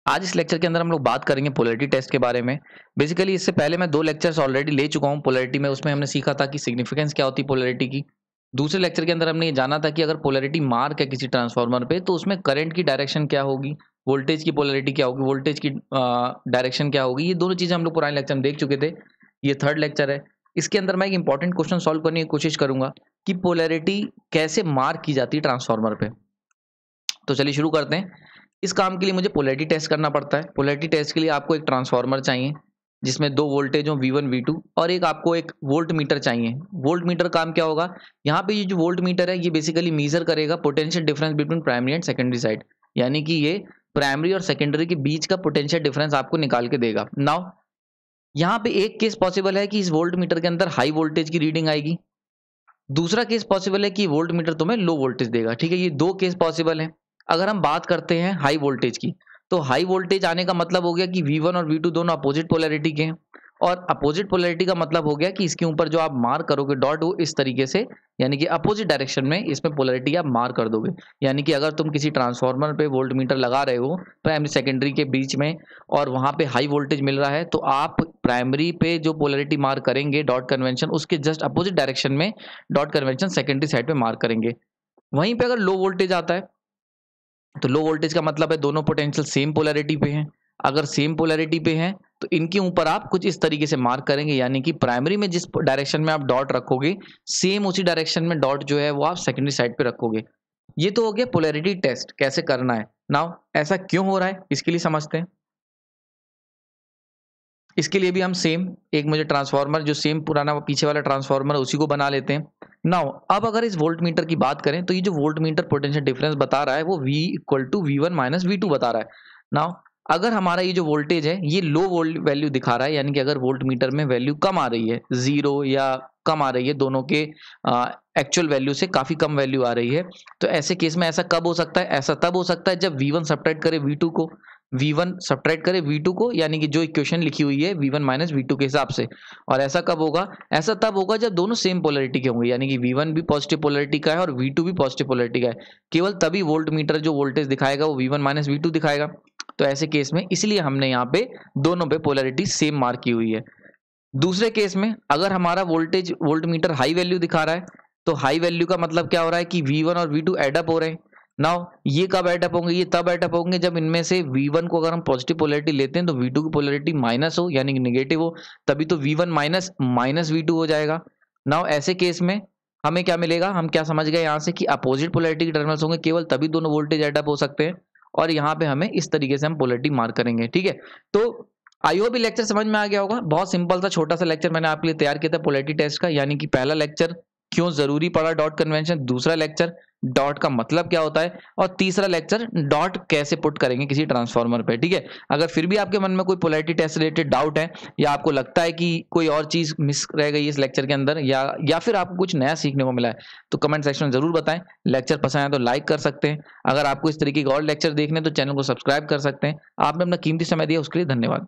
आज इस लेक्चर के अंदर हम लोग बात करेंगे पोलैरिटी टेस्ट के बारे में। बेसिकली इससे पहले मैं 2 लेक्चर्स ऑलरेडी ले चुका हूँ पोलैरिटी में। उसमें हमने सीखा था कि सिग्निफिकेंस क्या होती है पोलैरिटी की। दूसरे लेक्चर के अंदर हमने ये जाना था कि अगर पोलैरिटी मार्क है किसी ट्रांसफार्मर पे तो उसमें करंट की डायरेक्शन क्या होगी, वोल्टेज की पोलैरिटी क्या होगी, वोल्टेज की डायरेक्शन क्या होगी। ये दोनों चीज़ें हम लोग पुराने लेक्चर में देख चुके थे। ये थर्ड लेक्चर है। इसके अंदर मैं एक इंपॉर्टेंट क्वेश्चन सॉल्व करने की कोशिश करूंगा कि पोलैरिटी कैसे मार्क की जाती है ट्रांसफार्मर पे। तो चलिए शुरू करते हैं। इस काम के लिए मुझे पोलैरिटी टेस्ट करना पड़ता है। पोलैरिटी टेस्ट के लिए आपको एक ट्रांसफार्मर चाहिए जिसमें 2 वोल्टेज हो V1 V2 और एक आपको एक वोल्ट मीटर चाहिए। वोल्ट मीटर काम क्या होगा, यहाँ पे ये जो वोल्ट मीटर है ये बेसिकली मेजर करेगा potential difference between primary and secondary side, यानी कि ये प्राइमरी और सेकेंडरी के बीच का पोटेंशियल डिफरेंस आपको निकाल के देगा। नाउ यहाँ पे एक केस पॉसिबल है कि इस वोल्ट मीटर के अंदर हाई वोल्टेज की रीडिंग आएगी, दूसरा केस पॉसिबल है कि वोल्ट मीटर तुम्हें लो वोल्टेज देगा। ठीक है, ये 2 केस पॉसिबल है। अगर हम बात करते हैं हाई वोल्टेज की, तो हाई वोल्टेज आने का मतलब हो गया कि V1 और V2 दोनों अपोजिट पोलैरिटी के हैं, और अपोजिट पोलैरिटी का मतलब हो गया कि इसके ऊपर जो आप मार्क करोगे डॉट वो इस तरीके से, यानी कि अपोजिट डायरेक्शन में इसमें पोलैरिटी आप मार्क कर दोगे। यानी कि अगर तुम किसी ट्रांसफार्मर पे वोल्ट मीटर लगा रहे हो प्राइमरी सेकेंडरी के बीच में और वहां पे हाई वोल्टेज मिल रहा है, तो आप प्राइमरी पे जो पोलैरिटी मार्क करेंगे डॉट कन्वेंशन, उसके जस्ट अपोजिट डायरेक्शन में डॉट कन्वेंशन सेकेंडरी साइड पे मार्क करेंगे। वहीं पे अगर लो वोल्टेज आता है तो लो वोल्टेज का मतलब है दोनों पोटेंशियल सेम पोलैरिटी पे हैं। अगर सेम पोलैरिटी पे हैं तो इनके ऊपर आप कुछ इस तरीके से मार्क करेंगे, यानी कि प्राइमरी में जिस डायरेक्शन में आप डॉट रखोगे सेम उसी डायरेक्शन में डॉट जो है वो आप सेकेंडरी साइड पे रखोगे। ये तो हो गया पोलैरिटी टेस्ट कैसे करना है। नाउ ऐसा क्यों हो रहा है इसके लिए समझते हैं। इसके लिए भी हम सेम एक मुझे ट्रांसफार्मर जो सेम पुराना पीछे वाला ट्रांसफार्मर है उसी को बना लेते हैं। नाउ अब अगर इस वोल्ट मीटर की बात करें तो ये जो वोल्ट मीटर पोटेंशियल डिफरेंस बता रहा है वो V equal to V1 minus V2 बता रहा है। नाउ अगर हमारा ये जो वोल्टेज है ये लो वोल्ट वैल्यू दिखा रहा है, यानी कि अगर वोल्ट मीटर में वैल्यू कम आ रही है, 0 या कम आ रही है, दोनों के एक्चुअल वैल्यू से काफी कम वैल्यू आ रही है, तो ऐसे केस में ऐसा कब हो सकता है, ऐसा तब हो सकता है जब V1 सब्ट्रैक्ट करे V2 को, V1 सब्ट्रैक्ट करे V2 को, यानी कि जो इक्वेशन लिखी हुई है V1 माइनस V2 के हिसाब से। और ऐसा कब होगा, ऐसा तब होगा जब दोनों सेम पोलैरिटी के होंगे, यानी कि V1 भी पॉजिटिव पोलैरिटी का है और V2 भी पॉजिटिव पोलैरिटी का है। केवल तभी वोल्ट मीटर जो वोल्टेज दिखाएगा वो V1 माइनस V2 दिखाएगा। तो ऐसे केस में इसलिए हमने यहाँ पे दोनों पे पोलैरिटी सेम मार्क की हुई है। दूसरे केस में अगर हमारा voltage volt meter high value दिखा रहा है, तो हाई वैल्यू का मतलब क्या हो रहा है कि V1 और V2 एडअप हो रहे हैं। नाउ ये कब एडअप होंगे, ये तब एडअप होंगे जब इनमें से V1 को अगर हम पॉजिटिव पोलैरिटी लेते हैं तो V2 की पोलैरिटी माइनस हो, यानी कि नेगेटिव हो, तभी तो V1 माइनस माइनस V2 हो जाएगा। नाउ ऐसे केस में हमें क्या मिलेगा, हम क्या समझ गए यहाँ से कि अपोजिट पोलैरिटी के टर्मिनल्स होंगे, केवल तभी दोनों वोल्टेज एडअप हो सकते हैं, और यहाँ पे हमें इस तरीके से हम पोलैरिटी मार्क करेंगे। ठीक है, तो आई होप ये लेक्चर समझ में आ गया होगा। बहुत सिंपल सा छोटा सा लेक्चर मैंने आपके लिए तैयार किया था पोलैरिटी टेस्ट का, यानी कि पहला लेक्चर क्यों जरूरी पड़ा डॉट कन्वेंशन, दूसरा लेक्चर डॉट का मतलब क्या होता है, और तीसरा लेक्चर डॉट कैसे पुट करेंगे किसी ट्रांसफार्मर पे। ठीक है, अगर फिर भी आपके मन में कोई पोलैरिटी टेस्ट रिलेटेड डाउट है या आपको लगता है कि कोई और चीज मिस रह गई इस लेक्चर के अंदर, या फिर आपको कुछ नया सीखने को मिला है, तो कमेंट सेक्शन में जरूर बताएं। लेक्चर पसंद आए तो लाइक कर सकते हैं। अगर आपको इस तरीके के और लेक्चर देखने तो चैनल को सब्सक्राइब कर सकते हैं। आपने अपना कीमती समय दिया उसके लिए धन्यवाद।